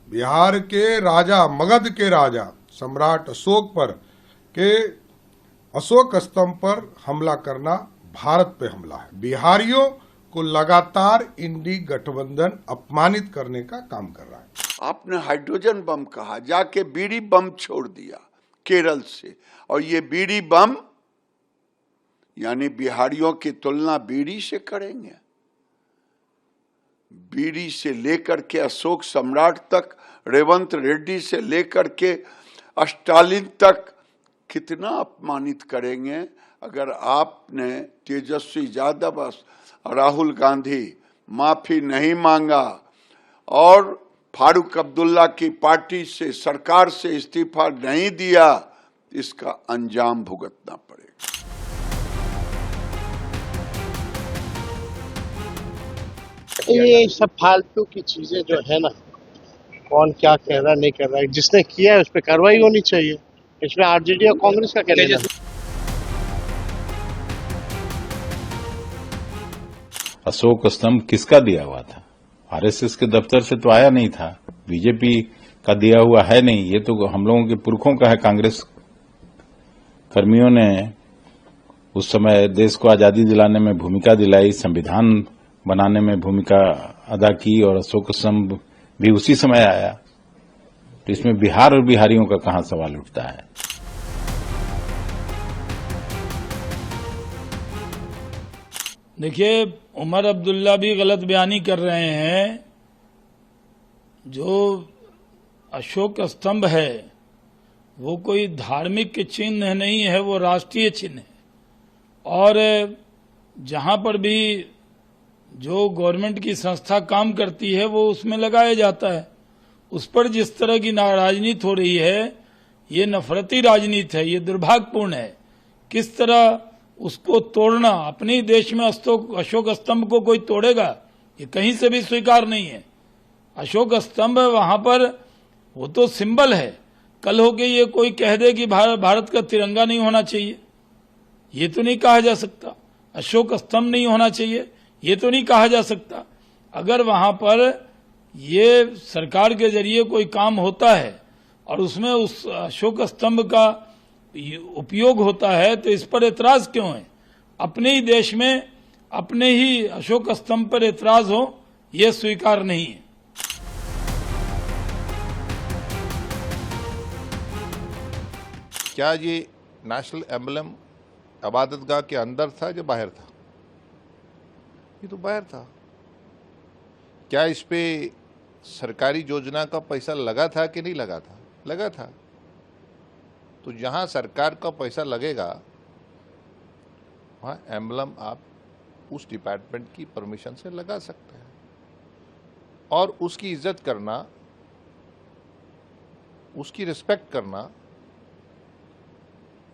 बिहार के राजा, मगध के राजा सम्राट अशोक पर के अशोक स्तंभ पर हमला करना भारत पे हमला है। बिहारियों को लगातार इंडी गठबंधन अपमानित करने का काम कर रहा है। आपने हाइड्रोजन बम कहा, जाके बीड़ी बम छोड़ दिया केरल से, और ये बीड़ी बम यानी बिहारियों की तुलना बीड़ी से करेंगे। बीड़ी से लेकर के अशोक सम्राट तक, रेवंत रेड्डी से लेकर के स्टालिन तक कितना अपमानित करेंगे। अगर आपने तेजस्वी यादव, राहुल गांधी माफी नहीं मांगा और फारूक अब्दुल्ला की पार्टी से, सरकार से इस्तीफा नहीं दिया, इसका अंजाम भुगतना पड़ेगा। ये सब फालतू की चीजें जो है ना, कौन क्या कह रहा नहीं कर रहा है, जिसने किया है उस पर कार्रवाई होनी चाहिए। इसमें आरजेडी और कांग्रेस का क्या लेना? अशोक स्तंभ किसका दिया हुआ था? आरएसएस के दफ्तर से तो आया नहीं था, बीजेपी का दिया हुआ है नहीं, ये तो हम लोगों के पुरखों का है। कांग्रेस कर्मियों ने उस समय देश को आजादी दिलाने में भूमिका दिलाई, संविधान बनाने में भूमिका अदा की, और अशोक स्तंभ भी उसी समय आया। तो इसमें बिहार और बिहारियों का कहां सवाल उठता है? देखिए, उमर अब्दुल्ला भी गलत बयानी कर रहे हैं। जो अशोक स्तंभ है वो कोई धार्मिक चिन्ह नहीं है, वो राष्ट्रीय चिन्ह है। और जहां पर भी जो गवर्नमेंट की संस्था काम करती है वो उसमें लगाया जाता है। उस पर जिस तरह की राजनीति हो रही है, ये नफरती राजनीति है, ये दुर्भाग्यपूर्ण है। किस तरह उसको तोड़ना, अपने ही देश में अशोक स्तंभ को कोई तोड़ेगा, ये कहीं से भी स्वीकार नहीं है। अशोक स्तंभ वहां पर वो तो सिंबल है। कल हो के ये कोई कह दे कि भारत का तिरंगा नहीं होना चाहिए, ये तो नहीं कहा जा सकता। अशोक स्तंभ नहीं होना चाहिए, ये तो नहीं कहा जा सकता। अगर वहां पर ये सरकार के जरिए कोई काम होता है और उसमें उस अशोक स्तंभ का उपयोग होता है तो इस पर एतराज क्यों है? अपने ही देश में अपने ही अशोक स्तंभ पर एतराज हो, यह स्वीकार नहीं है। क्या ये नेशनल एम्बलम इबादतगाह के अंदर था या बाहर था? ये तो बाहर था। क्या इस पे सरकारी योजना का पैसा लगा था कि नहीं लगा था? लगा था। तो जहां सरकार का पैसा लगेगा वहां एम्बलम आप उस डिपार्टमेंट की परमिशन से लगा सकते हैं, और उसकी इज्जत करना, उसकी रिस्पेक्ट करना,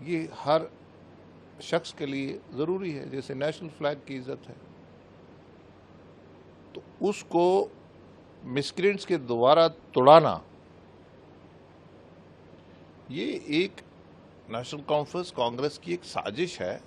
ये हर शख्स के लिए जरूरी है। जैसे नेशनल फ्लैग की इज्जत है, तो उसको मिसक्रेंट्स के द्वारा तोड़ाना, ये एक नेशनल कॉन्फ्रेंस कांग्रेस की एक साजिश है।